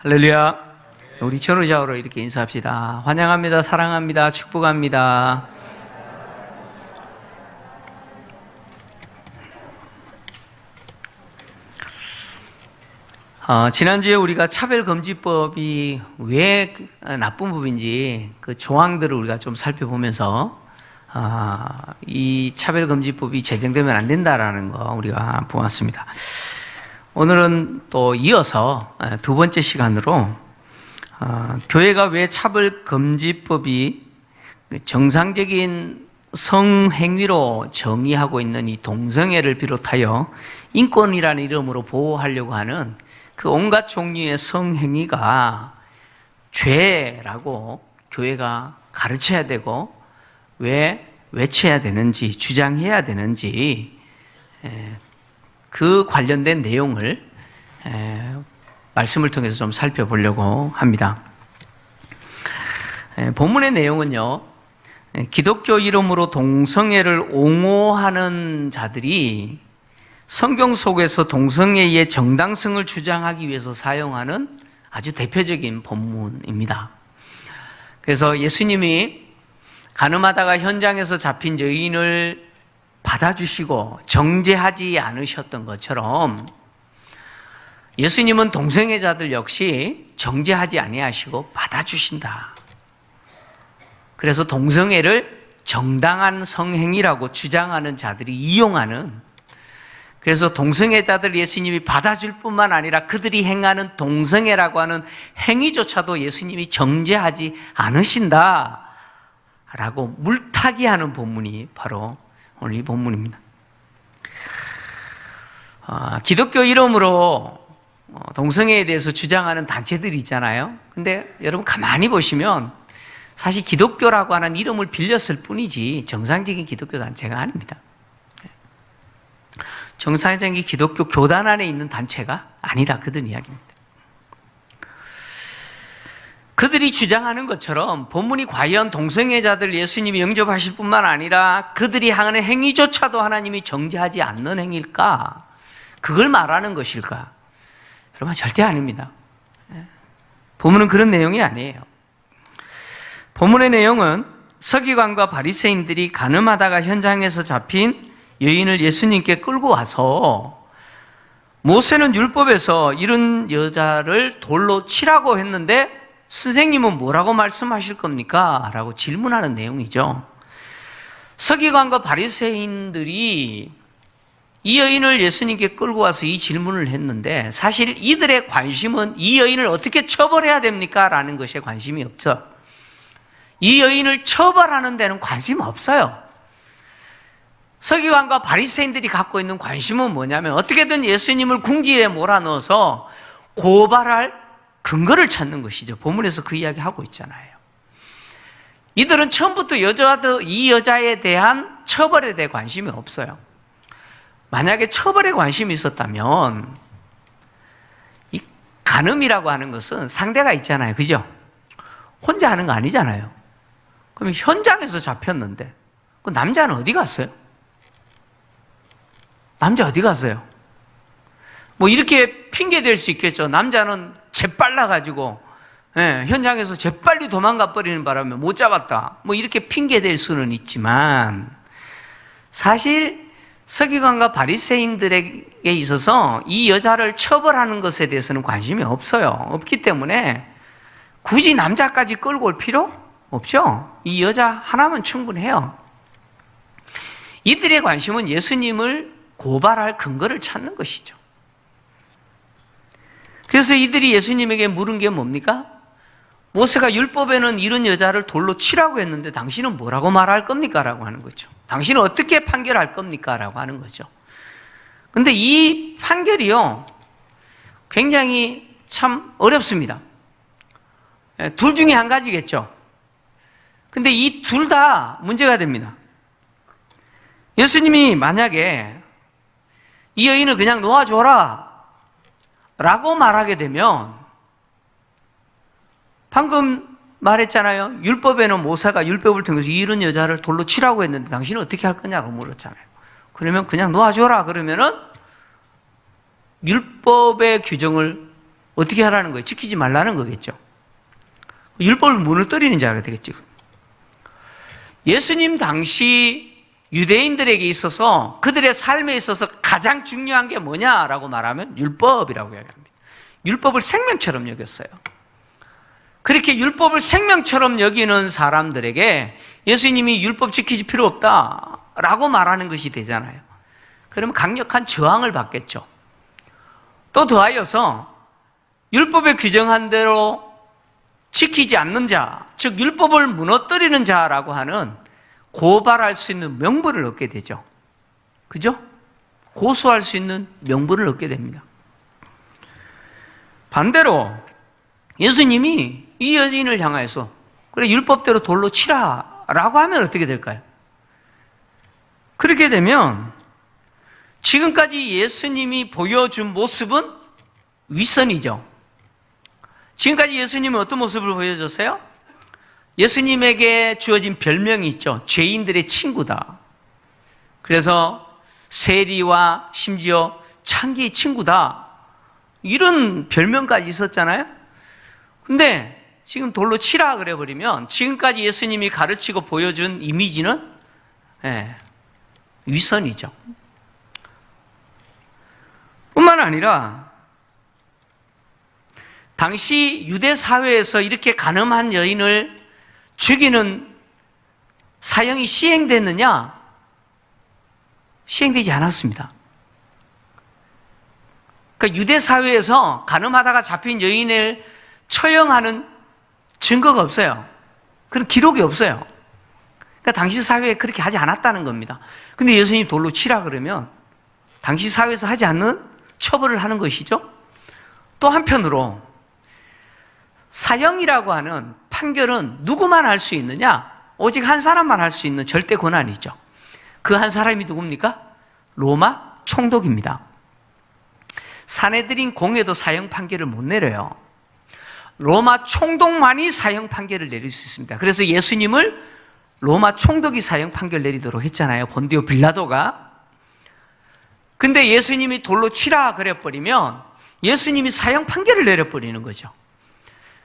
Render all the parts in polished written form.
할렐루야. 우리 전우자로 이렇게 인사합시다. 환영합니다. 사랑합니다. 축복합니다. 지난주에 우리가 차별금지법이 왜 나쁜 법인지 그 조항들을 우리가 좀 살펴보면서 이 차별금지법이 제정되면 안 된다라는 거 우리가 보았습니다. 오늘은 또 이어서 두 번째 시간으로 교회가 왜 차별금지법이 정상적인 성행위로 정의하고 있는 이 동성애를 비롯하여 인권이라는 이름으로 보호하려고 하는 그 온갖 종류의 성행위가 죄라고 교회가 가르쳐야 되고 왜 외쳐야 되는지 주장해야 되는지 그 관련된 내용을 말씀을 통해서 좀 살펴보려고 합니다. 본문의 내용은요, 기독교 이름으로 동성애를 옹호하는 자들이 성경 속에서 동성애의 정당성을 주장하기 위해서 사용하는 아주 대표적인 본문입니다. 그래서 예수님이 가늠하다가 현장에서 잡힌 여인을 받아주시고 정죄하지 않으셨던 것처럼 예수님은 동성애자들 역시 정죄하지 아니하시고 받아주신다. 그래서 동성애를 정당한 성행위라고 주장하는 자들이 이용하는, 그래서 동성애자들 예수님이 받아줄 뿐만 아니라 그들이 행하는 동성애라고 하는 행위조차도 예수님이 정죄하지 않으신다 라고 물타기하는 본문이 바로 오늘 이 본문입니다. 기독교 이름으로 동성애에 대해서 주장하는 단체들이 있잖아요. 근데 여러분 가만히 보시면 사실 기독교라고 하는 이름을 빌렸을 뿐이지 정상적인 기독교 단체가 아닙니다. 정상적인 기독교 교단 안에 있는 단체가 아니라 그들 이야기입니다. 그들이 주장하는 것처럼 본문이 과연 동성애자들 예수님이 영접하실 뿐만 아니라 그들이 하는 행위조차도 하나님이 정죄하지 않는 행위일까? 그걸 말하는 것일까? 여러분 절대 아닙니다. 본문은 그런 내용이 아니에요. 본문의 내용은 서기관과 바리새인들이 가늠하다가 현장에서 잡힌 여인을 예수님께 끌고 와서 모세는 율법에서 이런 여자를 돌로 치라고 했는데 선생님은 뭐라고 말씀하실 겁니까? 라고 질문하는 내용이죠. 서기관과 바리새인들이 이 여인을 예수님께 끌고 와서 이 질문을 했는데 사실 이들의 관심은 이 여인을 어떻게 처벌해야 됩니까? 라는 것에 관심이 없죠. 이 여인을 처벌하는 데는 관심 없어요. 서기관과 바리새인들이 갖고 있는 관심은 뭐냐면 어떻게든 예수님을 궁지에 몰아넣어서 고발할 근거를 찾는 것이죠. 본문에서 그 이야기 하고 있잖아요. 이들은 처음부터 이 여자에 대한 처벌에 대해 관심이 없어요. 만약에 처벌에 관심이 있었다면 이 간음이라고 하는 것은 상대가 있잖아요. 그죠? 혼자 하는 거 아니잖아요. 그럼 현장에서 잡혔는데 그 남자는 어디 갔어요? 남자 어디 갔어요? 뭐 이렇게 핑계 댈 수 있겠죠. 남자는 재빨라가지고 현장에서 재빨리 도망가 버리는 바람에 못 잡았다. 뭐 이렇게 핑계 댈 수는 있지만 사실 서기관과 바리새인들에게 있어서 이 여자를 처벌하는 것에 대해서는 관심이 없어요. 없기 때문에 굳이 남자까지 끌고 올 필요 없죠. 이 여자 하나면 충분해요. 이들의 관심은 예수님을 고발할 근거를 찾는 것이죠. 그래서 이들이 예수님에게 물은 게 뭡니까? 모세가 율법에는 이런 여자를 돌로 치라고 했는데 당신은 뭐라고 말할 겁니까? 라고 하는 거죠. 당신은 어떻게 판결할 겁니까? 라고 하는 거죠. 근데 이 판결이요, 굉장히 참 어렵습니다. 둘 중에 한 가지겠죠. 근데 이 둘 다 문제가 됩니다. 예수님이 만약에 이 여인을 그냥 놓아줘라 라고 말하게 되면 방금 말했잖아요. 율법에는 모세가 율법을 통해서 이런 여자를 돌로 치라고 했는데 당신은 어떻게 할 거냐고 물었잖아요. 그러면 그냥 놓아줘라 그러면은 율법의 규정을 어떻게 하라는 거예요? 지키지 말라는 거겠죠. 율법을 무너뜨리는 자가 되겠죠. 예수님 당시 유대인들에게 있어서 그들의 삶에 있어서 가장 중요한 게 뭐냐라고 말하면 율법이라고 이야기합니다. 율법을 생명처럼 여겼어요. 그렇게 율법을 생명처럼 여기는 사람들에게 예수님이 율법 지키지 필요 없다라고 말하는 것이 되잖아요. 그러면 강력한 저항을 받겠죠. 또 더하여서 율법에 규정한 대로 지키지 않는 자, 즉 율법을 무너뜨리는 자라고 하는 고발할 수 있는 명분을 얻게 되죠. 그죠? 고소할 수 있는 명분을 얻게 됩니다. 반대로 예수님이 이 여인을 향해서 그래 율법대로 돌로 치라라고 하면 어떻게 될까요? 그렇게 되면 지금까지 예수님이 보여준 모습은 윗선이죠. 지금까지 예수님은 어떤 모습을 보여줬어요? 예수님에게 주어진 별명이 있죠. 죄인들의 친구다. 그래서 세리와 심지어 창기의 친구다. 이런 별명까지 있었잖아요. 근데 지금 돌로 치라 그래버리면 지금까지 예수님이 가르치고 보여준 이미지는 윗선이죠. 뿐만 아니라 당시 유대 사회에서 이렇게 간음한 여인을 죽이는 사형이 시행됐느냐? 시행되지 않았습니다. 그러니까 유대 사회에서 간음하다가 잡힌 여인을 처형하는 증거가 없어요. 그런 기록이 없어요. 그러니까 당시 사회에 그렇게 하지 않았다는 겁니다. 근데 예수님이 돌로 치라 그러면 당시 사회에서 하지 않는 처벌을 하는 것이죠. 또 한편으로 사형이라고 하는 판결은 누구만 할 수 있느냐? 오직 한 사람만 할 수 있는 절대 권한이죠. 그 한 사람이 누굽니까? 로마 총독입니다. 사내들인 공회도 사형 판결을 못 내려요. 로마 총독만이 사형 판결을 내릴 수 있습니다. 그래서 예수님을 로마 총독이 사형 판결 내리도록 했잖아요. 본디오 빌라도가. 근데 예수님이 돌로 치라 그래버리면 예수님이 사형 판결을 내려버리는 거죠.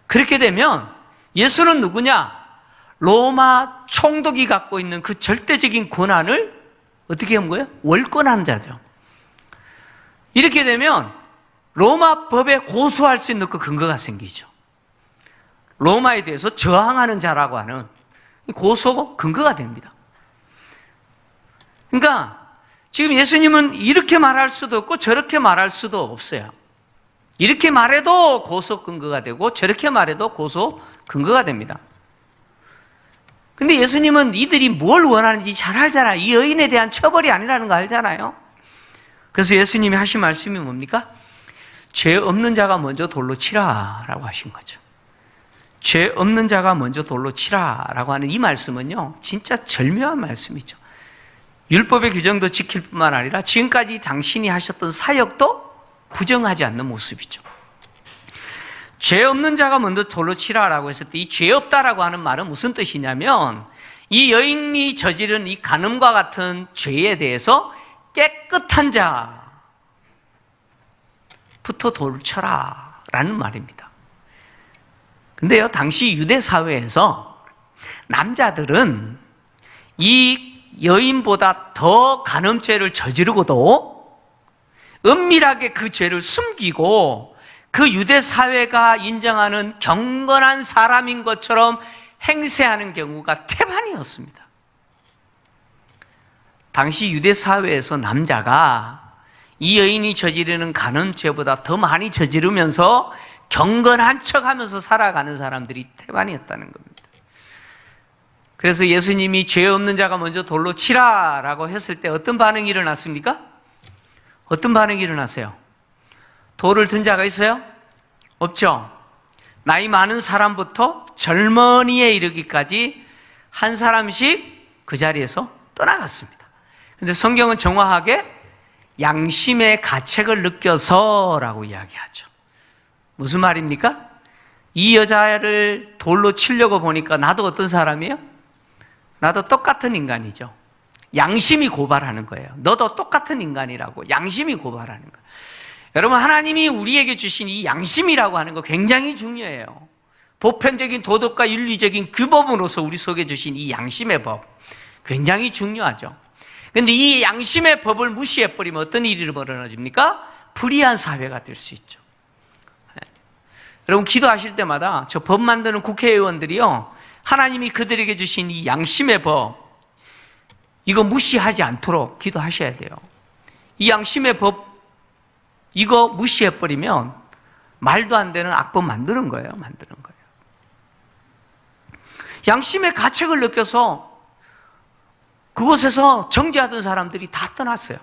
그렇게 되면 예수는 누구냐? 로마 총독이 갖고 있는 그 절대적인 권한을 어떻게 한 거예요? 월권한 자죠. 이렇게 되면 로마 법에 고소할 수 있는 그 근거가 생기죠. 로마에 대해서 저항하는 자라고 하는 고소 근거가 됩니다. 그러니까 지금 예수님은 이렇게 말할 수도 없고 저렇게 말할 수도 없어요. 이렇게 말해도 고소 근거가 되고 저렇게 말해도 고소 근거가 됩니다. 근데 예수님은 이들이 뭘 원하는지 잘 알잖아요. 이 여인에 대한 처벌이 아니라는 거 알잖아요. 그래서 예수님이 하신 말씀이 뭡니까? 죄 없는 자가 먼저 돌로 치라라고 하신 거죠. 죄 없는 자가 먼저 돌로 치라라고 하는 이 말씀은요, 진짜 절묘한 말씀이죠. 율법의 규정도 지킬 뿐만 아니라 지금까지 당신이 하셨던 사역도 부정하지 않는 모습이죠. 죄 없는 자가 먼저 돌로 치라라고 했을 때 이 죄 없다라고 하는 말은 무슨 뜻이냐면 이 여인이 저지른 이 간음과 같은 죄에 대해서 깨끗한 자부터 돌을 쳐라 라는 말입니다. 근데요, 당시 유대 사회에서 남자들은 이 여인보다 더 간음죄를 저지르고도 은밀하게 그 죄를 숨기고 그 유대 사회가 인정하는 경건한 사람인 것처럼 행세하는 경우가 태반이었습니다. 당시 유대 사회에서 남자가 이 여인이 저지르는 간음죄보다 더 많이 저지르면서 경건한 척하면서 살아가는 사람들이 태반이었다는 겁니다. 그래서 예수님이 죄 없는 자가 먼저 돌로 치라라고 했을 때 어떤 반응이 일어났습니까? 어떤 반응이 일어났어요? 돌을 든 자가 있어요? 없죠. 나이 많은 사람부터 젊은이에 이르기까지 한 사람씩 그 자리에서 떠나갔습니다. 근데 성경은 정확하게 양심의 가책을 느껴서라고 이야기하죠. 무슨 말입니까? 이 여자를 돌로 치려고 보니까 나도 어떤 사람이에요? 나도 똑같은 인간이죠. 양심이 고발하는 거예요. 너도 똑같은 인간이라고 양심이 고발하는 거예요. 여러분, 하나님이 우리에게 주신 이 양심이라고 하는 거 굉장히 중요해요. 보편적인 도덕과 윤리적인 규범으로서 우리 속에 주신 이 양심의 법, 굉장히 중요하죠. 그런데 이 양심의 법을 무시해버리면 어떤 일이 벌어집니까? 불의한 사회가 될 수 있죠. 여러분, 기도하실 때마다 저 법 만드는 국회의원들이요, 하나님이 그들에게 주신 이 양심의 법, 이거 무시하지 않도록 기도하셔야 돼요. 이 양심의 법, 이거 무시해버리면 말도 안 되는 악법 만드는 거예요. 양심의 가책을 느껴서 그곳에서 정죄하던 사람들이 다 떠났어요.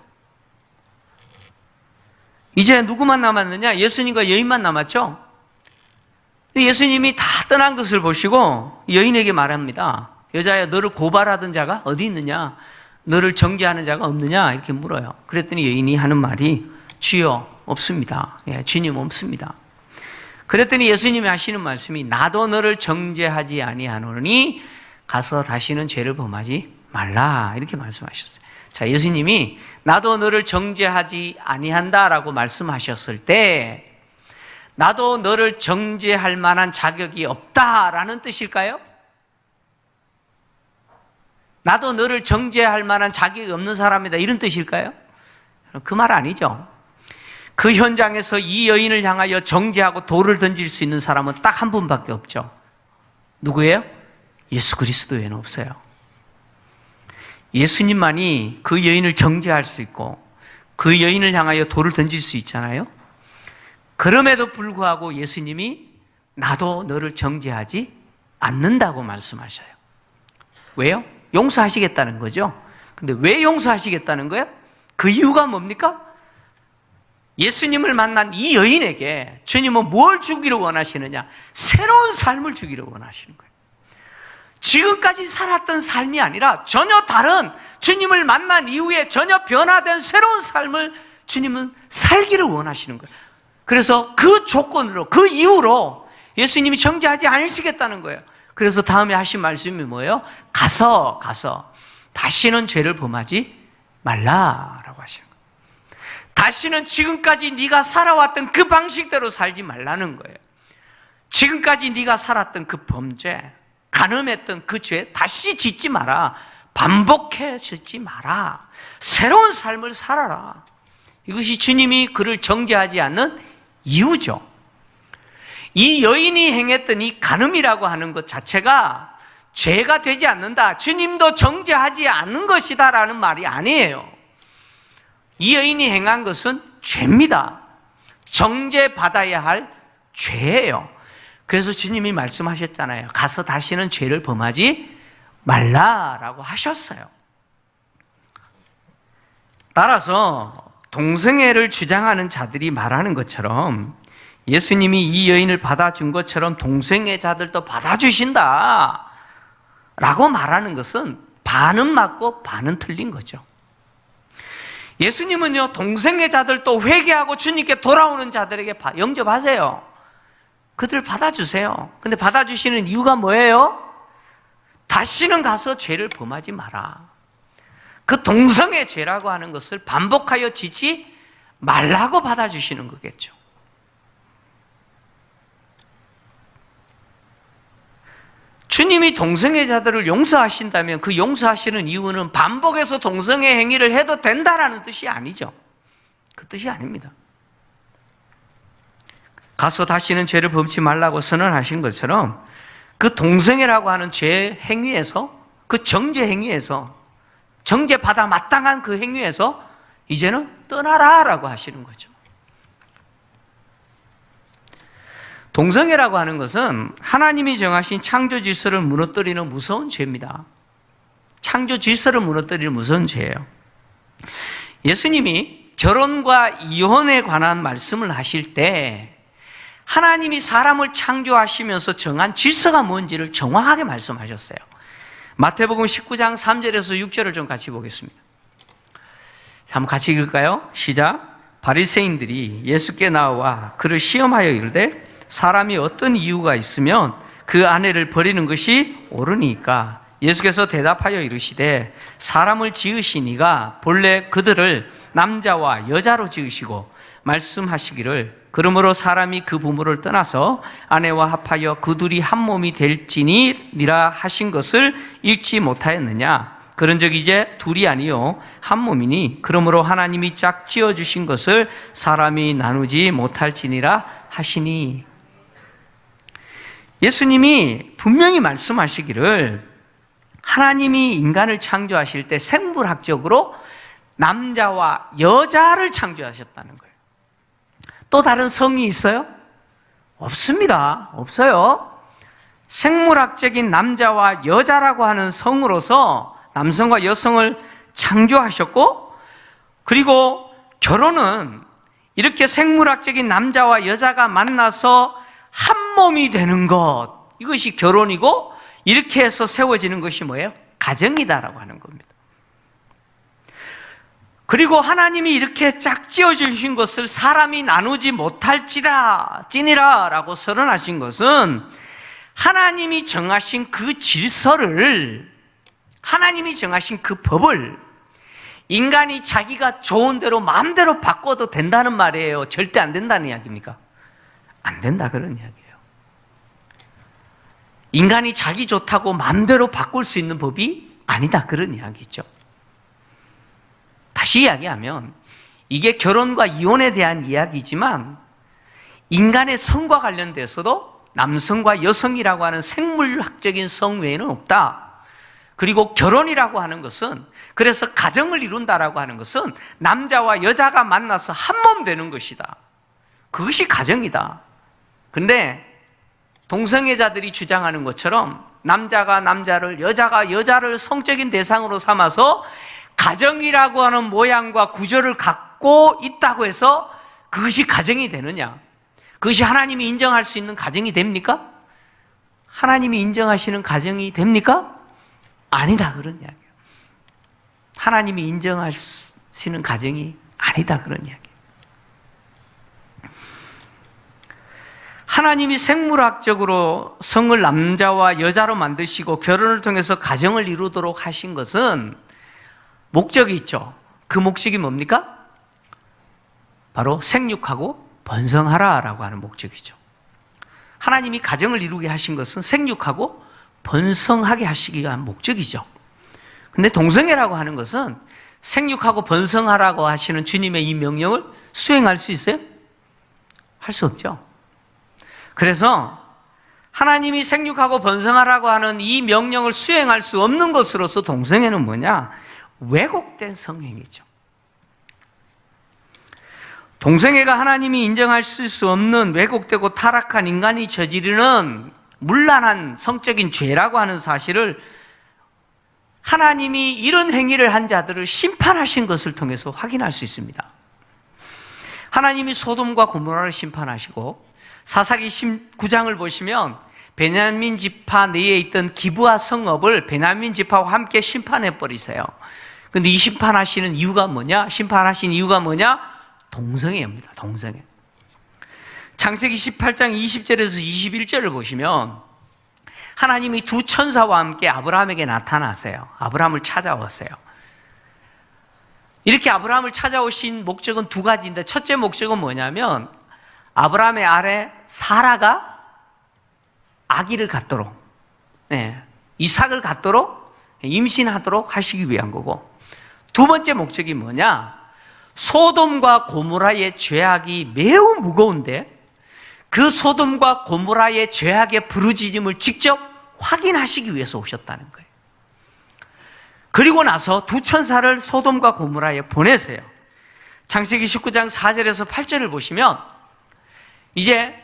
이제 누구만 남았느냐? 예수님과 여인만 남았죠? 예수님이 다 떠난 것을 보시고 여인에게 말합니다. 여자야, 너를 고발하던 자가 어디 있느냐? 너를 정죄하는 자가 없느냐? 이렇게 물어요. 그랬더니 여인이 하는 말이 주여, 없습니다. 예, 주님 없습니다. 그랬더니 예수님이 하시는 말씀이 나도 너를 정죄하지 아니하노니 가서 다시는 죄를 범하지 말라, 이렇게 말씀하셨어요. 자, 예수님이 나도 너를 정죄하지 아니한다라고 말씀하셨을 때 나도 너를 정죄할 만한 자격이 없다라는 뜻일까요? 나도 너를 정죄할 만한 자격이 없는 사람이다, 이런 뜻일까요? 그 말 아니죠. 그 현장에서 이 여인을 향하여 정죄하고 돌을 던질 수 있는 사람은 딱 한 분밖에 없죠. 누구예요? 예수 그리스도 외에는 없어요. 예수님만이 그 여인을 정죄할 수 있고 그 여인을 향하여 돌을 던질 수 있잖아요. 그럼에도 불구하고 예수님이 나도 너를 정죄하지 않는다고 말씀하셔요. 왜요? 용서하시겠다는 거죠. 근데 왜 용서하시겠다는 거예요? 그 이유가 뭡니까? 예수님을 만난 이 여인에게 주님은 뭘 주기를 원하시느냐? 새로운 삶을 주기를 원하시는 거예요. 지금까지 살았던 삶이 아니라 전혀 다른, 주님을 만난 이후에 전혀 변화된 새로운 삶을 주님은 살기를 원하시는 거예요. 그래서 그 조건으로, 그 이유로 예수님이 정죄하지 않으시겠다는 거예요. 그래서 다음에 하신 말씀이 뭐예요? 가서 다시는 죄를 범하지 말라라고 하시는 거예요. 다시는 지금까지 네가 살아왔던 그 방식대로 살지 말라는 거예요. 지금까지 네가 살았던 그 범죄, 간음했던 그 죄 다시 짓지 마라. 반복해 짓지 마라. 새로운 삶을 살아라. 이것이 주님이 그를 정죄하지 않는 이유죠. 이 여인이 행했던 이 간음이라고 하는 것 자체가 죄가 되지 않는다, 주님도 정죄하지 않는 것이다 라는 말이 아니에요. 이 여인이 행한 것은 죄입니다. 정죄받아야 할 죄예요. 그래서 주님이 말씀하셨잖아요. 가서 다시는 죄를 범하지 말라라고 하셨어요. 따라서 동성애를 주장하는 자들이 말하는 것처럼 예수님이 이 여인을 받아준 것처럼 동성애자들도 받아주신다 라고 말하는 것은 반은 맞고 반은 틀린 거죠. 예수님은요, 동성애자들도 회개하고 주님께 돌아오는 자들에게 영접하세요. 그들 받아주세요. 근데 받아주시는 이유가 뭐예요? 다시는 가서 죄를 범하지 마라. 그 동성애 죄라고 하는 것을 반복하여 짓지 말라고 받아주시는 거겠죠. 주님이 동성애자들을 용서하신다면 그 용서하시는 이유는 반복해서 동성애 행위를 해도 된다라는 뜻이 아니죠. 그 뜻이 아닙니다. 가서 다시는 죄를 범치 말라고 선언하신 것처럼 그 동성애라고 하는 죄 행위에서, 그 정죄 행위에서, 정죄받아 마땅한 그 행위에서 이제는 떠나라라고 하시는 거죠. 동성애라고 하는 것은 하나님이 정하신 창조 질서를 무너뜨리는 무서운 죄입니다. 창조 질서를 무너뜨리는 무서운 죄예요. 예수님이 결혼과 이혼에 관한 말씀을 하실 때 하나님이 사람을 창조하시면서 정한 질서가 뭔지를 정확하게 말씀하셨어요. 마태복음 19장 3절에서 6절을 좀 같이 보겠습니다. 한번 같이 읽을까요? 시작. 바리새인들이 예수께 나와 그를 시험하여 이르되 사람이 어떤 이유가 있으면 그 아내를 버리는 것이 옳으니까? 예수께서 대답하여 이르시되 사람을 지으신 이가 본래 그들을 남자와 여자로 지으시고 말씀하시기를 그러므로 사람이 그 부모를 떠나서 아내와 합하여 그 둘이 한 몸이 될지니라 하신 것을 읽지 못하였느냐. 그런즉 이제 둘이 아니요 한 몸이니 그러므로 하나님이 짝지어 주신 것을 사람이 나누지 못할지니라 하시니. 예수님이 분명히 말씀하시기를 하나님이 인간을 창조하실 때 생물학적으로 남자와 여자를 창조하셨다는 거예요. 또 다른 성이 있어요? 없습니다. 없어요. 생물학적인 남자와 여자라고 하는 성으로서 남성과 여성을 창조하셨고, 그리고 결혼은 이렇게 생물학적인 남자와 여자가 만나서 한 몸이 되는 것, 이것이 결혼이고, 이렇게 해서 세워지는 것이 뭐예요? 가정이다라고 하는 겁니다. 그리고 하나님이 이렇게 짝지어 주신 것을 사람이 나누지 못할지니라 라고 선언하신 것은 하나님이 정하신 그 질서를, 하나님이 정하신 그 법을 인간이 자기가 좋은 대로 마음대로 바꿔도 된다는 말이에요? 절대 안 된다는 이야기입니까? 안 된다 그런 이야기예요. 인간이 자기 좋다고 마음대로 바꿀 수 있는 법이 아니다 그런 이야기죠. 다시 이야기하면 이게 결혼과 이혼에 대한 이야기지만 인간의 성과 관련돼서도 남성과 여성이라고 하는 생물학적인 성 외에는 없다. 그리고 결혼이라고 하는 것은, 그래서 가정을 이룬다라고 하는 것은 남자와 여자가 만나서 한 몸 되는 것이다. 그것이 가정이다. 근데 동성애자들이 주장하는 것처럼 남자가 남자를, 여자가 여자를 성적인 대상으로 삼아서 가정이라고 하는 모양과 구조를 갖고 있다고 해서 그것이 가정이 되느냐? 그것이 하나님이 인정할 수 있는 가정이 됩니까? 하나님이 인정하시는 가정이 됩니까? 아니다 그런 이야기예요. 하나님이 인정하시는 가정이 아니다 그런 이야기예요. 하나님이 생물학적으로 성을 남자와 여자로 만드시고 결혼을 통해서 가정을 이루도록 하신 것은 목적이 있죠. 그 목적이 뭡니까? 바로 생육하고 번성하라라고 하는 목적이죠. 하나님이 가정을 이루게 하신 것은 생육하고 번성하게 하시기 위한 목적이죠. 근데 동성애라고 하는 것은 생육하고 번성하라고 하시는 주님의 이 명령을 수행할 수 있어요? 할 수 없죠. 그래서 하나님이 생육하고 번성하라고 하는 이 명령을 수행할 수 없는 것으로서 동성애는 뭐냐? 왜곡된 성행위죠. 동성애가 하나님이 인정할 수 없는 왜곡되고 타락한 인간이 저지르는 문란한 성적인 죄라고 하는 사실을 하나님이 이런 행위를 한 자들을 심판하신 것을 통해서 확인할 수 있습니다. 하나님이 소돔과 고모라를 심판하시고 사사기 19장을 보시면 베냐민 지파 내에 있던 기브아 성읍을 베냐민 지파와 함께 심판해 버리세요. 그런데 이 심판하시는 이유가 뭐냐? 심판하신 이유가 뭐냐? 동성애입니다. 동성애. 창세기 18장 20절에서 21절을 보시면 하나님이 두 천사와 함께 아브라함에게 나타나세요. 아브라함을 찾아왔어요. 이렇게 아브라함을 찾아오신 목적은 두 가지인데, 첫째 목적은 뭐냐면 아브라함의 아내 사라가 아기를 갖도록, 이삭을 갖도록 임신하도록 하시기 위한 거고, 두 번째 목적이 뭐냐? 소돔과 고모라의 죄악이 매우 무거운데 그 소돔과 고모라의 죄악의 부르짖음을 직접 확인하시기 위해서 오셨다는 거예요. 그리고 나서 두 천사를 소돔과 고모라에 보내세요. 창세기 19장 4절에서 8절을 보시면 이제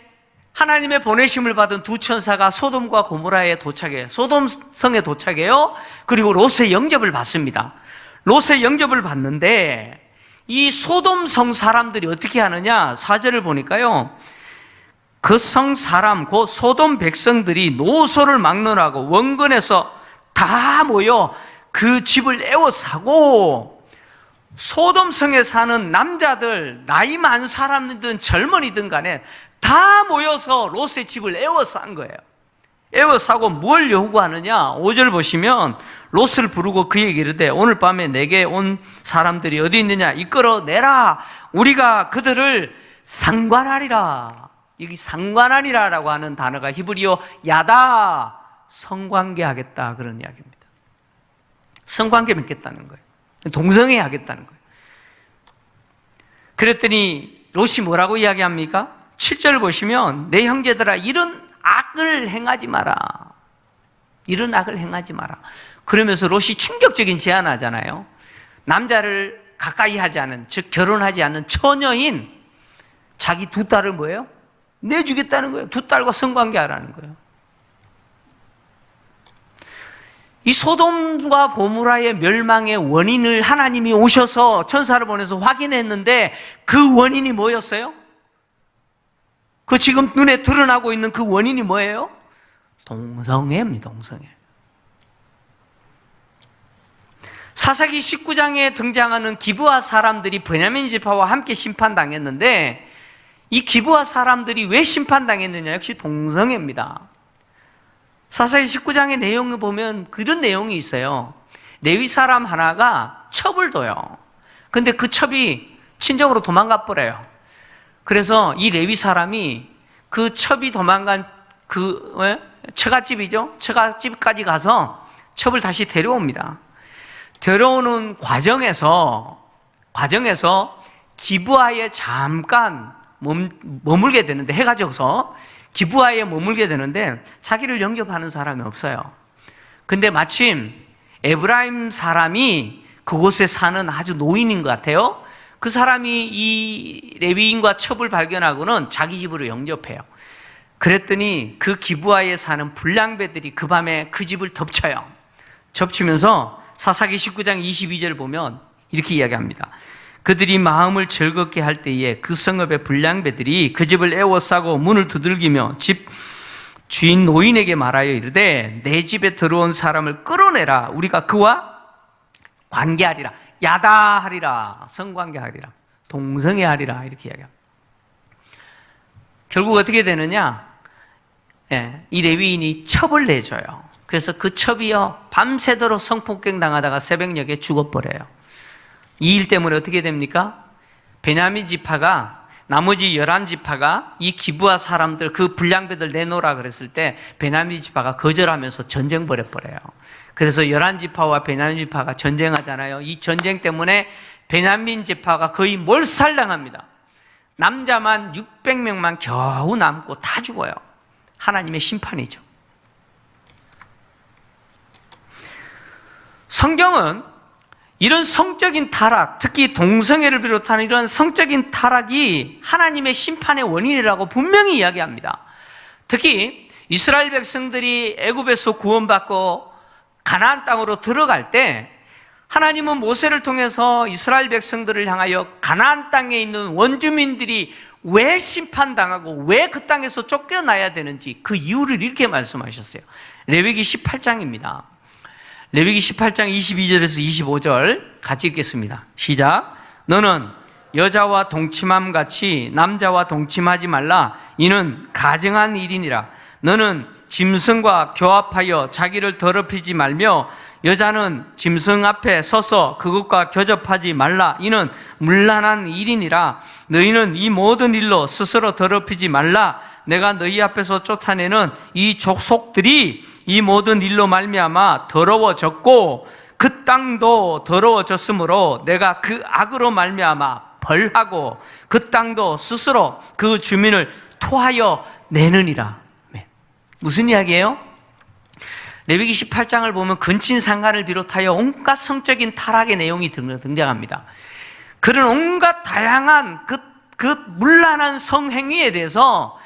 하나님의 보내심을 받은 두 천사가 소돔과 고모라에 도착해요. 소돔 성에 도착해요. 그리고 롯의 영접을 받습니다. 롯의 영접을 받는데 이 소돔 성 사람들이 어떻게 하느냐? 4절을 보니까요, 그 성 사람, 그 소돔 백성들이 노소를 막론하고 원근에서 다 모여 그 집을 에워싸고 소돔 성에 사는 남자들, 나이 많은 사람이든 젊은이든 간에 다 모여서 롯의 집을 에워싼 거예요. 에워싸고 뭘 요구하느냐? 5절 보시면 롯을 부르고 그에게 이르되 오늘 밤에 내게 온 사람들이 어디 있느냐? 이끌어내라. 우리가 그들을 상관하리라. 여기 상관하리라라고 하는 단어가 히브리어 야다, 성관계하겠다, 그런 이야기입니다. 성관계 맺겠다는 거예요. 동성애 하겠다는 거예요. 그랬더니 롯이 뭐라고 이야기합니까? 7절 보시면 내 형제들아 이런 악을 행하지 마라. 이런 악을 행하지 마라. 그러면서 롯이 충격적인 제안하잖아요. 남자를 가까이 하지 않은, 즉 결혼하지 않는 처녀인 자기 두 딸을 뭐예요? 내주겠다는 거예요. 두 딸과 성관계하라는 거예요. 이 소돔과 고모라의 멸망의 원인을 하나님이 오셔서 천사를 보내서 확인했는데 그 원인이 뭐였어요? 그 지금 눈에 드러나고 있는 그 원인이 뭐예요? 동성애입니다. 동성애. 사사기 19장에 등장하는 기브아 사람들이 베냐민 지파와 함께 심판당했는데 이 기브아 사람들이 왜 심판당했느냐? 역시 동성애입니다. 사사기 19장의 내용을 보면 그런 내용이 있어요. 레위 사람 하나가 첩을 둬요. 근데 그 첩이 친정으로 도망가 버려요. 그래서 이 레위 사람이 그 첩이 도망간 그 처갓집이죠. 처갓집까지 가서 첩을 다시 데려옵니다. 데려오는 과정에서 기브아에 잠깐 머물게 되는데, 해가 져서 기브아에 머물게 되는데 자기를 영접하는 사람이 없어요. 근데 마침 에브라임 사람이 그곳에 사는 아주 노인인 것 같아요. 그 사람이 이 레위인과 첩을 발견하고는 자기 집으로 영접해요. 그랬더니 그 기브아에 사는 불량배들이 그 밤에 그 집을 덮쳐요. 덮치면서 사사기 19장 22절 보면 이렇게 이야기합니다. 그들이 마음을 즐겁게 할 때에 그 성읍의 불량배들이 그 집을 에워싸고 문을 두들기며 집 주인 노인에게 말하여 이르되 내 집에 들어온 사람을 끌어내라. 우리가 그와 관계하리라. 야다하리라. 성관계하리라. 동성애하리라. 이렇게 이야기합니다. 결국 어떻게 되느냐? 이 레위인이 첩을 내줘요. 그래서 그 첩이요 밤새도록 성폭행 당하다가 새벽녘에 죽어버려요. 이 일 때문에 어떻게 됩니까? 베냐민 지파가, 나머지 11지파가 이 기브아 사람들, 그 불량배들 내놓으라 그랬을 때 베냐민 지파가 거절하면서 전쟁 벌여버려요. 그래서 11지파와 베냐민 지파가 전쟁하잖아요. 이 전쟁 때문에 베냐민 지파가 거의 몰살당합니다. 남자만 600명만 겨우 남고 다 죽어요. 하나님의 심판이죠. 성경은 이런 성적인 타락, 특히 동성애를 비롯하는 이런 성적인 타락이 하나님의 심판의 원인이라고 분명히 이야기합니다. 특히 이스라엘 백성들이 애굽에서 구원받고 가나안 땅으로 들어갈 때 하나님은 모세를 통해서 이스라엘 백성들을 향하여 가나안 땅에 있는 원주민들이 왜 심판당하고 왜 그 땅에서 쫓겨나야 되는지 그 이유를 이렇게 말씀하셨어요. 레위기 18장입니다. 레위기 18장 22절에서 25절 같이 읽겠습니다. 시작. 너는 여자와 동침함 같이 남자와 동침하지 말라. 이는 가증한 일이니라. 너는 짐승과 교합하여 자기를 더럽히지 말며 여자는 짐승 앞에 서서 그것과 교접하지 말라. 이는 문란한 일이니라. 너희는 이 모든 일로 스스로 더럽히지 말라. 내가 너희 앞에서 쫓아내는 이 족속들이 이 모든 일로 말미암아 더러워졌고 그 땅도 더러워졌으므로 내가 그 악으로 말미암아 벌하고 그 땅도 스스로 그 주민을 토하여 내느니라. 무슨 이야기예요? 레위기 18장을 보면 근친상간을 비롯하여 온갖 성적인 타락의 내용이 등장합니다. 그런 온갖 다양한 그 문란한 성행위에 대해서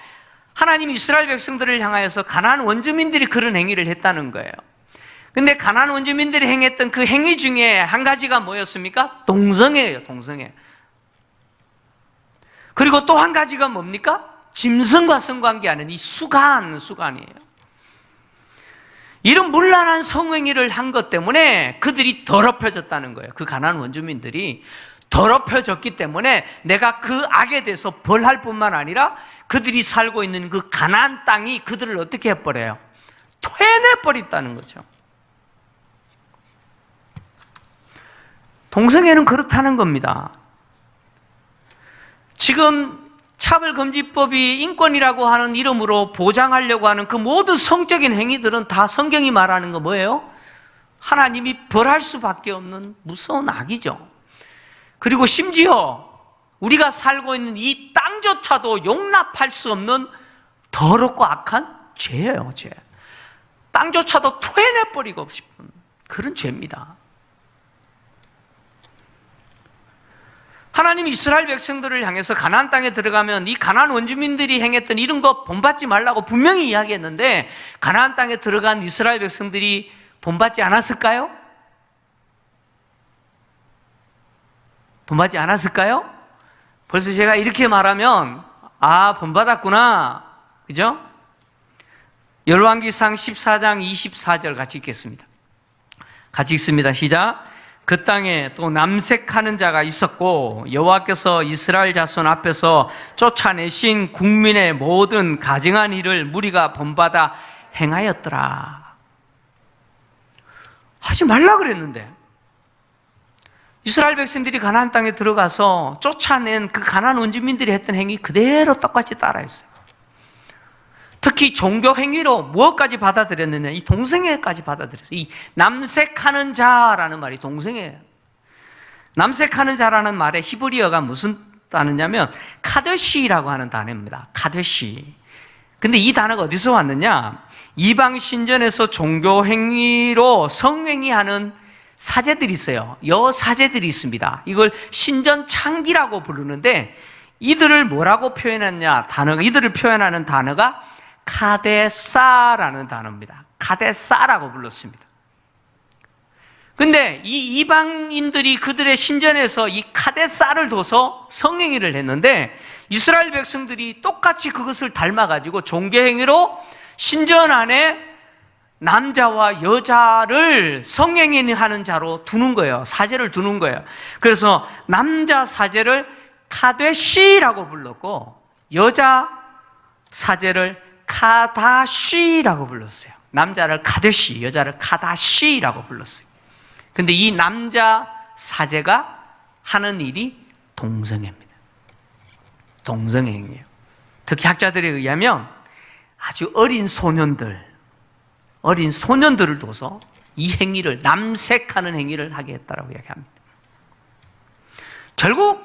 하나님 이스라엘 백성들을 향하여서 가나안 원주민들이 그런 행위를 했다는 거예요. 근데 가나안 원주민들이 행했던 그 행위 중에 한 가지가 뭐였습니까? 동성애예요, 동성애. 그리고 또 한 가지가 뭡니까? 짐승과 성관계하는 이 수간이에요. 이런 문란한 성행위를 한 것 때문에 그들이 더럽혀졌다는 거예요. 그 가나안 원주민들이 더럽혀졌기 때문에 내가 그 악에 대해서 벌할 뿐만 아니라 그들이 살고 있는 그 가나안 땅이 그들을 어떻게 해버려요? 토해내버렸다는 거죠. 동성애는 그렇다는 겁니다. 지금 차별금지법이 인권이라고 하는 이름으로 보장하려고 하는 그 모든 성적인 행위들은 다 성경이 말하는 거 뭐예요? 하나님이 벌할 수밖에 없는 무서운 악이죠. 그리고 심지어 우리가 살고 있는 이 땅조차도 용납할 수 없는 더럽고 악한 죄예요, 죄. 땅조차도 토해내버리고 싶은 그런 죄입니다. 하나님이 이스라엘 백성들을 향해서 가나안 땅에 들어가면 이 가나안 원주민들이 행했던 이런 거 본받지 말라고 분명히 이야기했는데 가나안 땅에 들어간 이스라엘 백성들이 본받지 않았을까요? 본받지 않았을까요? 벌써 제가 이렇게 말하면 본받았구나, 그죠? 열왕기상 14장 24절 같이 읽겠습니다. 같이 읽습니다. 시작. 그 땅에 또 남색하는 자가 있었고 여호와께서 이스라엘 자손 앞에서 쫓아내신 국민의 모든 가증한 일을 무리가 본받아 행하였더라. 하지 말라 그랬는데 이스라엘 백성들이 가나안 땅에 들어가서 쫓아낸 그 가나안 원주민들이 했던 행위 그대로 똑같이 따라했어요. 특히 종교 행위로 무엇까지 받아들였느냐? 이 동성애까지 받아들였어요. 이 남색하는 자라는 말이 동성애예요. 남색하는 자라는 말의 히브리어가 무슨 단어냐면 카데시라고 하는 단어입니다. 카데시. 근데 이 단어가 어디서 왔느냐? 이방 신전에서 종교 행위로 성행위하는 사제들이 있어요. 여사제들이 있습니다. 이걸 신전 창기라고 부르는데 이들을 뭐라고 표현했냐? 이들을 표현하는 단어가 카데사라는 단어입니다. 카데사라고 불렀습니다. 근데 이 이방인들이 그들의 신전에서 이 카데사를 둬서 성행위를 했는데 이스라엘 백성들이 똑같이 그것을 닮아가지고 종교행위로 신전 안에 남자와 여자를 성행위하는 자로 두는 거예요. 사제를 두는 거예요. 그래서 남자 사제를 카데시라고 불렀고 여자 사제를 카다시라고 불렀어요. 남자를 카데시, 여자를 카다시라고 불렀어요. 근데 이 남자 사제가 하는 일이 동성애입니다. 동성애예요. 특히 학자들에 의하면 아주 어린 소년들을 둬서 이 행위를 남색하는 행위를 하게 했다라고 이야기합니다. 결국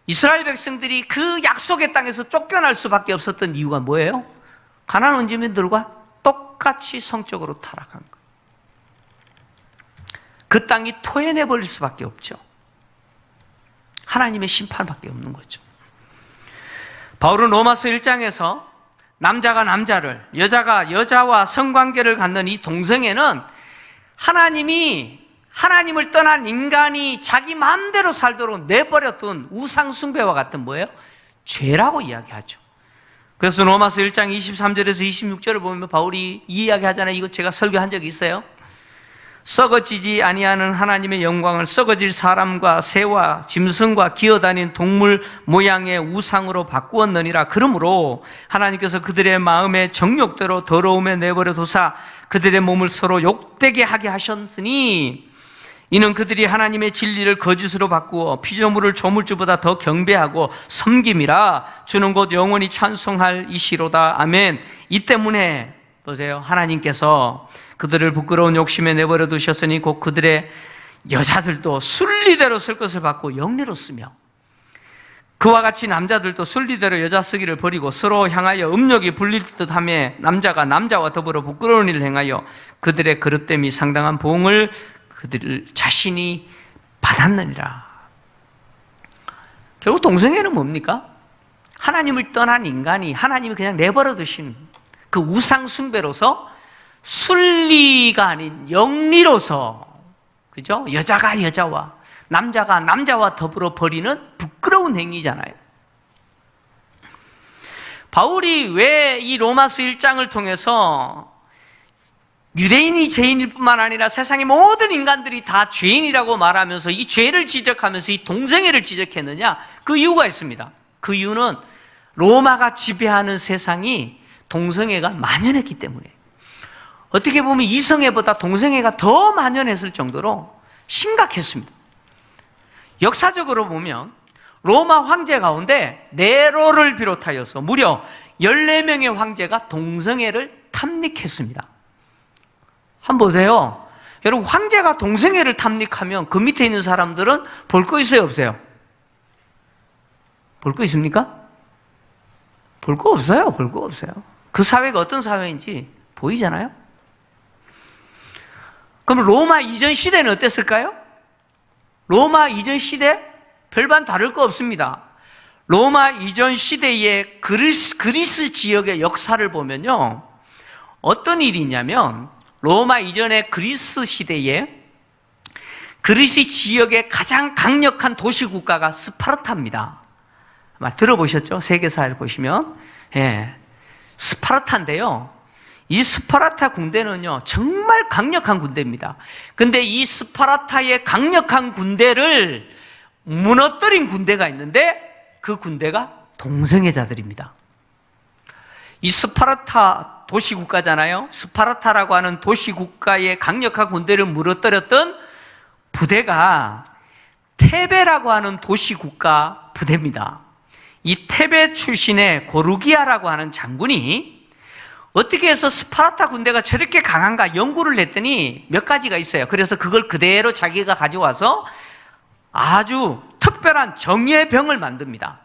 이스라엘 백성들이 그 약속의 땅에서 쫓겨날 수밖에 없었던 이유가 뭐예요? 가나안 원주민들과 똑같이 성적으로 타락한 거예요. 그 땅이 토해내버릴 수밖에 없죠. 하나님의 심판밖에 없는 거죠. 바울은 로마서 1장에서 남자가 남자를, 여자가 여자와 성관계를 갖는 이 동성애는 하나님을 떠난 인간이 자기 마음대로 살도록 내버려둔 우상숭배와 같은 뭐예요? 죄라고 이야기하죠. 그래서 로마서 1장 23절에서 26절을 보면 바울이 이 이야기 하잖아요. 이거 제가 설교한 적이 있어요. 썩어지지 아니하는 하나님의 영광을 썩어질 사람과 새와 짐승과 기어다니는 동물 모양의 우상으로 바꾸었느니라. 그러므로 하나님께서 그들의 마음의 정욕대로 더러움에 내버려 두사 그들의 몸을 서로 욕되게 하게 하셨으니 이는 그들이 하나님의 진리를 거짓으로 바꾸어 피조물을 조물주보다 더 경배하고 섬김이라. 주는 곧 영원히 찬송할 이시로다. 아멘. 이 때문에 보세요. 하나님께서 그들을 부끄러운 욕심에 내버려 두셨으니 곧 그들의 여자들도 순리대로 쓸 것을 받고 영리로 쓰며 그와 같이 남자들도 순리대로 여자 쓰기를 버리고 서로 향하여 음욕이 불릴 듯하며 남자가 남자와 더불어 부끄러운 일을 행하여 그들의 그릇됨이 상당한 보응을 그들 자신이 받았느니라. 결국 동성애는 뭡니까? 하나님을 떠난 인간이 하나님이 그냥 내버려 두신 그 우상 숭배로서 순리가 아닌 영리로서, 그죠? 여자가 여자와 남자가 남자와 더불어 벌이는 부끄러운 행위잖아요. 바울이 왜 이 로마서 1장을 통해서 유대인이 죄인일 뿐만 아니라 세상의 모든 인간들이 다 죄인이라고 말하면서 이 죄를 지적하면서 이 동성애를 지적했느냐? 그 이유가 있습니다. 그 이유는 로마가 지배하는 세상이 동성애가 만연했기 때문에 어떻게 보면 이성애보다 동성애가 더 만연했을 정도로 심각했습니다. 역사적으로 보면 로마 황제 가운데 네로를 비롯하여서 무려 14명의 황제가 동성애를 탐닉했습니다. 한번 보세요. 여러분, 황제가 동성애를 탐닉하면 그 밑에 있는 사람들은 볼 거 있어요, 없어요? 볼 거 있습니까? 볼 거 없어요. 볼 거 없어요. 그 사회가 어떤 사회인지 보이잖아요? 그럼 로마 이전 시대는 어땠을까요? 로마 이전 시대 별반 다를 거 없습니다. 로마 이전 시대의 그리스 지역의 역사를 보면요, 어떤 일이 있냐면 로마 이전의 그리스 시대에 그리스 지역의 가장 강력한 도시국가가 스파르타입니다. 아마 들어보셨죠? 세계사를 보시면. 예, 스파르타인데요, 이 스파르타 군대는요 정말 강력한 군대입니다. 근데 이 스파르타의 강력한 군대를 무너뜨린 군대가 있는데 그 군대가 동성애자들입니다. 이 스파르타 도시국가잖아요. 스파르타라고 하는 도시국가의 강력한 군대를 무너뜨렸던 부대가 테베라고 하는 도시국가 부대입니다. 이 테베 출신의 고르기아라고 하는 장군이 어떻게 해서 스파르타 군대가 저렇게 강한가 연구를 했더니 몇 가지가 있어요. 그래서 그걸 그대로 자기가 가져와서 아주 특별한 정예병을 만듭니다.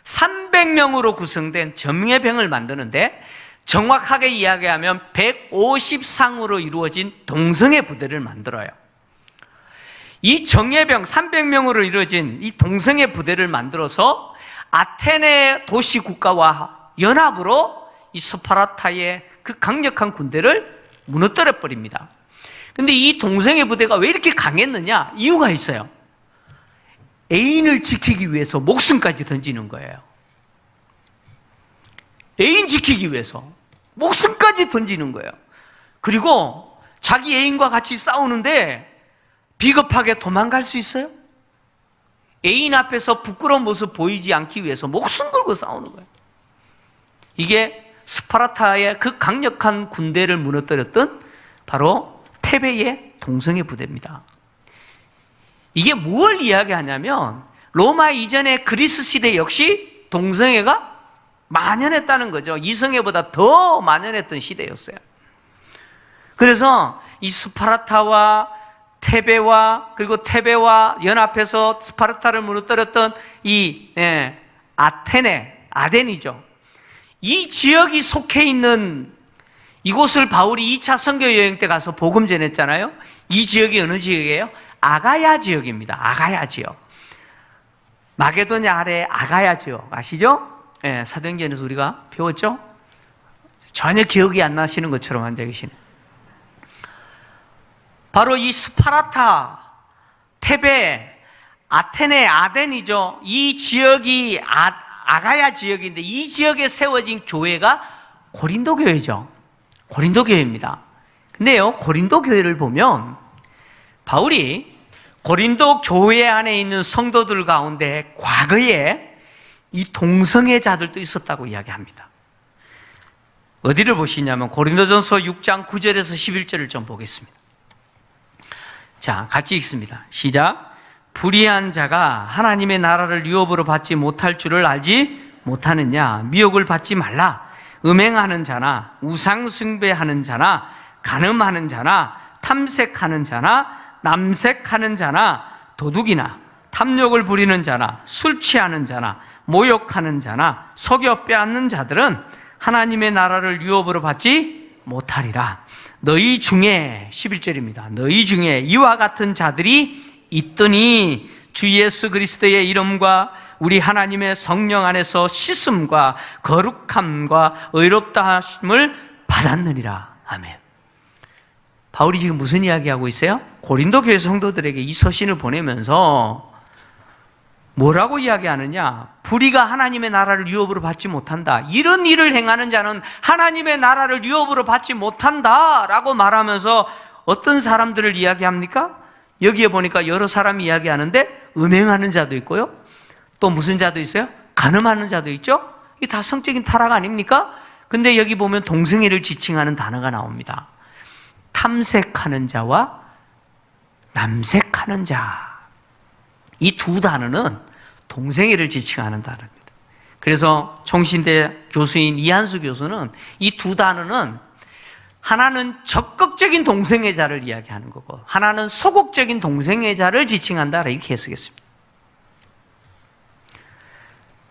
300명으로 구성된 정예병을 만드는데 정확하게 이야기하면 150상으로 이루어진 동성애 부대를 만들어요. 이 정예병 300명으로 이루어진 이 동성애 부대를 만들어서 아테네 도시국가와 연합으로 이 스파르타의 그 강력한 군대를 무너뜨려 버립니다. 근데 이 동성애 부대가 왜 이렇게 강했느냐? 이유가 있어요. 애인을 지키기 위해서 목숨까지 던지는 거예요. 애인 지키기 위해서 목숨까지 던지는 거예요. 그리고 자기 애인과 같이 싸우는데 비겁하게 도망갈 수 있어요? 애인 앞에서 부끄러운 모습 보이지 않기 위해서 목숨 걸고 싸우는 거예요. 이게 스파르타의 그 강력한 군대를 무너뜨렸던 바로 테베의 동성애 부대입니다. 이게 뭘 이야기하냐면 로마 이전의 그리스 시대 역시 동성애가 만연했다는 거죠. 이성애보다 더 만연했던 시대였어요. 그래서 이 스파르타와 테베와 그리고 테베와 연합해서 스파르타를 무너뜨렸던 이 아테네, 아덴이죠. 이 지역이 속해 있는 이곳을 바울이 2차 선교 여행 때 가서 복음 전했잖아요. 이 지역이 어느 지역이에요? 아가야 지역입니다. 아가야 지역. 마게도냐 아래 아가야 지역 아시죠? 예, 사도행전에서 우리가 배웠죠? 전혀 기억이 안 나시는 것처럼 앉아 계시네. 바로 이 스파르타, 테베, 아테네, 아덴이죠. 이 지역이 아가야 지역인데 이 지역에 세워진 교회가 고린도 교회죠. 고린도 교회입니다. 근데요, 고린도 교회를 보면 바울이 고린도 교회 안에 있는 성도들 가운데 과거에 이 동성애자들도 있었다고 이야기합니다. 어디를 보시냐면 고린도전서 6장 9절에서 11절을 좀 보겠습니다. 자, 같이 읽습니다. 시작. 불의한 자가 하나님의 나라를 유업으로 받지 못할 줄을 알지 못하느냐? 미혹을 받지 말라. 음행하는 자나 우상 숭배하는 자나 간음하는 자나 탐색하는 자나 남색하는 자나 도둑이나 탐욕을 부리는 자나 술 취하는 자나 모욕하는 자나 속여 빼앗는 자들은 하나님의 나라를 유업으로 받지 못하리라. 너희 중에 11절입니다. 너희 중에 이와 같은 자들이 있더니 주 예수 그리스도의 이름과 우리 하나님의 성령 안에서 씻음과 거룩함과 의롭다 하심을 받았느니라. 아멘. 바울이 지금 무슨 이야기하고 있어요? 고린도 교회 성도들에게 이 서신을 보내면서 뭐라고 이야기하느냐? 불의가 하나님의 나라를 유업으로 받지 못한다. 이런 일을 행하는 자는 하나님의 나라를 유업으로 받지 못한다 라고 말하면서 어떤 사람들을 이야기합니까? 여기에 보니까 여러 사람이 이야기하는데 음행하는 자도 있고요, 또 무슨 자도 있어요? 간음하는 자도 있죠? 이게 다 성적인 타락 아닙니까? 근데 여기 보면 동성애를 지칭하는 단어가 나옵니다. 탐색하는 자와 남색하는 자. 이 두 단어는 동생애를 지칭하는 단어입니다. 그래서 총신대 교수인 이한수 교수는 이 두 단어는 하나는 적극적인 동성애자를 이야기하는 거고 하나는 소극적인 동성애자를 지칭한다 이렇게 해석했습니다.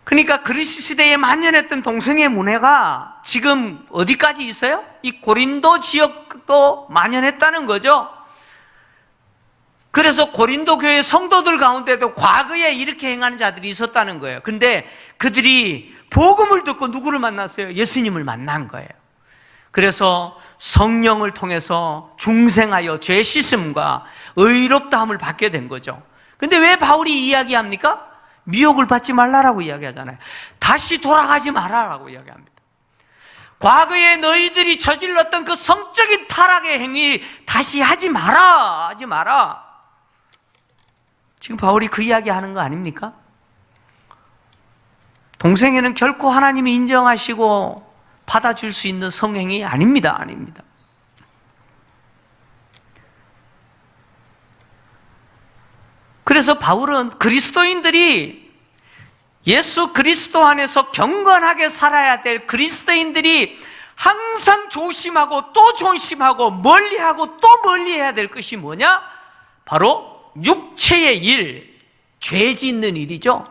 그러니까 그리스 시대에 만연했던 동성애 문화가 지금 어디까지 있어요? 이 고린도 지역도 만연했다는 거죠. 그래서 고린도 교회 성도들 가운데도 과거에 이렇게 행하는 자들이 있었다는 거예요. 근데 그들이 복음을 듣고 누구를 만났어요? 예수님을 만난 거예요. 그래서 성령을 통해서 중생하여 죄 씻음과 의롭다함을 받게 된 거죠. 근데 왜 바울이 이야기합니까? 미혹을 받지 말라라고 이야기하잖아요. 다시 돌아가지 말아라고 이야기합니다. 과거에 너희들이 저질렀던 그 성적인 타락의 행위 다시 하지 마라. 지금 바울이 그 이야기 하는 거 아닙니까? 동성애는 결코 하나님이 인정하시고 받아줄 수 있는 성행위 아닙니다. 그래서 바울은 그리스도인들이 예수 그리스도 안에서 경건하게 살아야 될 그리스도인들이 항상 조심하고 또 조심하고 멀리하고 또 멀리해야 될 것이 뭐냐? 바로 육체의 일, 죄 짓는 일이죠.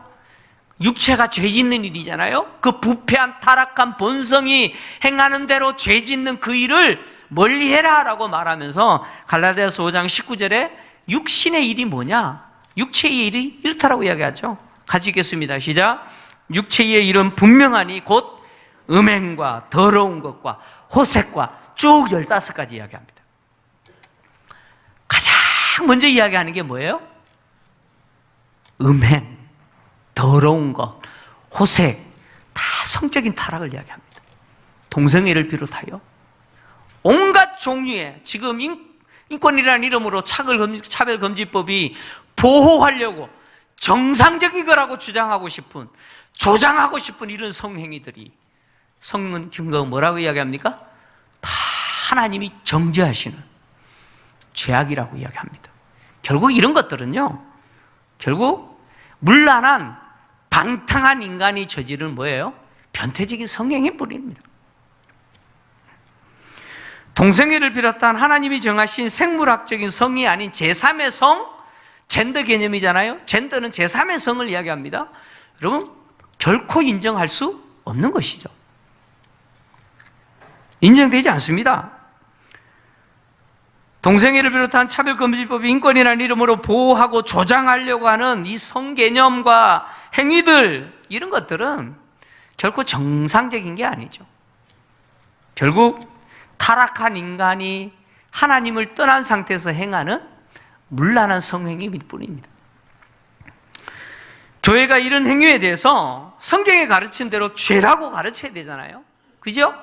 육체가 죄 짓는 일이잖아요. 그 부패한 타락한 본성이 행하는 대로 죄 짓는 그 일을 멀리해라 라고 말하면서 갈라디아서 5장 19절에 육신의 일이 뭐냐? 육체의 일이 이렇다라고 이야기하죠. 같이 읽겠습니다. 시작. 육체의 일은 분명하니 곧 음행과 더러운 것과 호색과 쭉 15가지 이야기합니다. 가장 먼저 이야기하는 게 뭐예요? 음행, 더러운 것, 호색, 다 성적인 타락을 이야기합니다. 동성애를 비롯하여 온갖 종류의 지금 인권이라는 이름으로 차별금지법이 보호하려고 정상적인 거라고 주장하고 싶은, 조장하고 싶은 이런 성행위들이 성문 근거 뭐라고 이야기합니까? 다 하나님이 정죄하시는 죄악이라고 이야기합니다. 결국 이런 것들은요, 결국 문란한 방탕한 인간이 저지른 뭐예요? 변태적인 성행위 뿌리입니다. 동성애를 비롯한 하나님이 정하신 생물학적인 성이 아닌 제3의 성, 젠더 개념이잖아요. 젠더는 제3의 성을 이야기합니다. 여러분, 결코 인정할 수 없는 것이죠. 인정되지 않습니다. 동성애를 비롯한 차별금지법이 인권이라는 이름으로 보호하고 조장하려고 하는 이 성개념과 행위들, 이런 것들은 결코 정상적인 게 아니죠. 결국 타락한 인간이 하나님을 떠난 상태에서 행하는 문란한 성행위일 뿐입니다. 교회가 이런 행위에 대해서 성경에 가르친 대로 죄라고 가르쳐야 되잖아요. 그죠?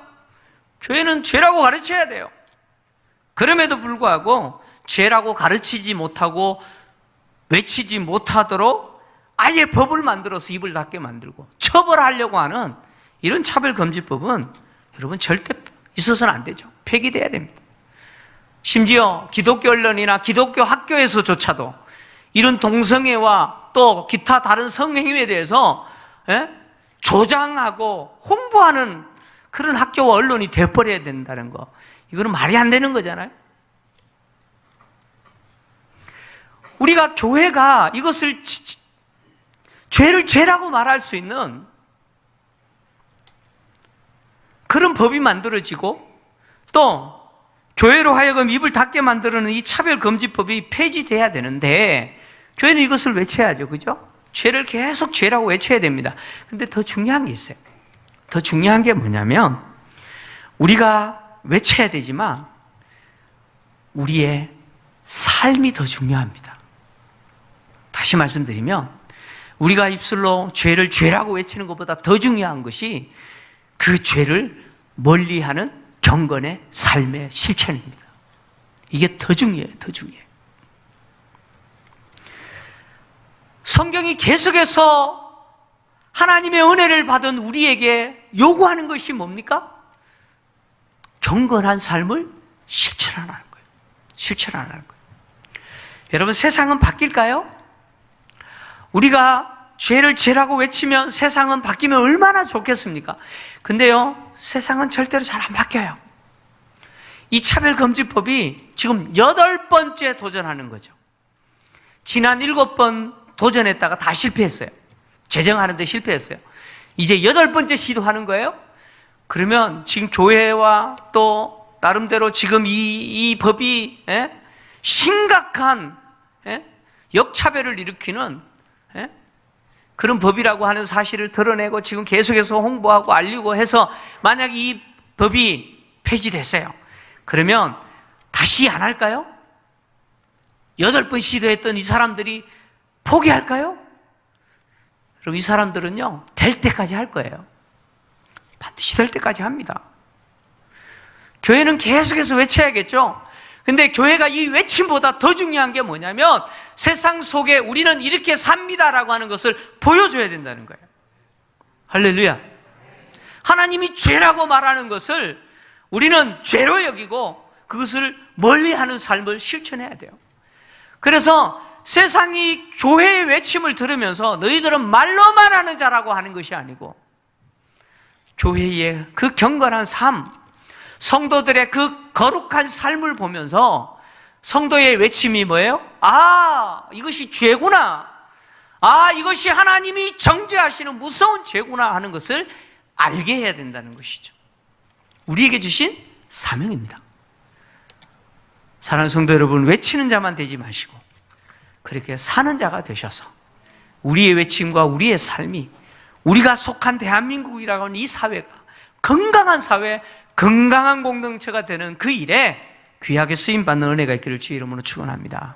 교회는 죄라고 가르쳐야 돼요. 그럼에도 불구하고 죄라고 가르치지 못하고 외치지 못하도록 아예 법을 만들어서 입을 닫게 만들고 처벌하려고 하는 이런 차별금지법은 여러분 절대 있어서는 안 되죠. 폐기돼야 됩니다. 심지어 기독교 언론이나 기독교 학교에서조차도 이런 동성애와 또 기타 다른 성행위에 대해서 조장하고 홍보하는 그런 학교와 언론이 돼버려야 된다는 거, 이거는 말이 안 되는 거잖아요. 우리가 교회가 이것을 죄를 죄라고 말할 수 있는 그런 법이 만들어지고 또 교회로 하여금 입을 닫게 만드는 이 차별금지법이 폐지돼야 되는데 교회는 이것을 외쳐야죠. 그죠? 죄를 계속 죄라고 외쳐야 됩니다. 근데 더 중요한 게 있어요. 더 중요한 게 뭐냐면 우리가 외쳐야 되지만 우리의 삶이 더 중요합니다. 다시 말씀드리면 우리가 입술로 죄를 죄라고 외치는 것보다 더 중요한 것이 그 죄를 멀리하는 경건의 삶의 실천입니다. 이게 더 중요해요. 더 중요해요. 성경이 계속해서 하나님의 은혜를 받은 우리에게 요구하는 것이 뭡니까? 경건한 삶을 실천하는 거예요. 실천 안 하는 거예요. 여러분, 세상은 바뀔까요? 우리가 죄를 죄라고 외치면 세상은 바뀌면 얼마나 좋겠습니까? 근데요, 세상은 절대로 잘 안 바뀌어요. 이 차별금지법이 지금 8번째 도전하는 거죠. 지난 7번 도전했다가 다 실패했어요. 제정하는데 실패했어요. 이제 8번째 시도하는 거예요. 그러면 지금 교회와 또 나름대로 지금 이 법이 심각한 역차별을 일으키는 그런 법이라고 하는 사실을 드러내고 지금 계속해서 홍보하고 알리고 해서 만약 이 법이 폐지됐어요. 그러면 다시 안 할까요? 8번 시도했던 이 사람들이 포기할까요? 그럼 이 사람들은요, 될 때까지 할 거예요. 반드시 될 때까지 합니다. 교회는 계속해서 외쳐야겠죠? 근데 교회가 이 외침보다 더 중요한 게 뭐냐면 세상 속에 우리는 이렇게 삽니다라고 하는 것을 보여줘야 된다는 거예요. 할렐루야. 하나님이 죄라고 말하는 것을 우리는 죄로 여기고 그것을 멀리하는 삶을 실천해야 돼요. 그래서 세상이 교회의 외침을 들으면서 너희들은 말로만 하는 자라고 하는 것이 아니고 교회의 그 경건한 삶, 성도들의 그 거룩한 삶을 보면서 성도의 외침이 뭐예요? 아, 이것이 죄구나. 아, 이것이 하나님이 정죄하시는 무서운 죄구나 하는 것을 알게 해야 된다는 것이죠. 우리에게 주신 사명입니다. 사랑하는 성도 여러분, 외치는 자만 되지 마시고 그렇게 사는 자가 되셔서 우리의 외침과 우리의 삶이 우리가 속한 대한민국이라고 하는 이 사회가 건강한 사회, 건강한 공동체가 되는 그 일에 귀하게 쓰임받는 은혜가 있기를 주의 이름으로 축원합니다.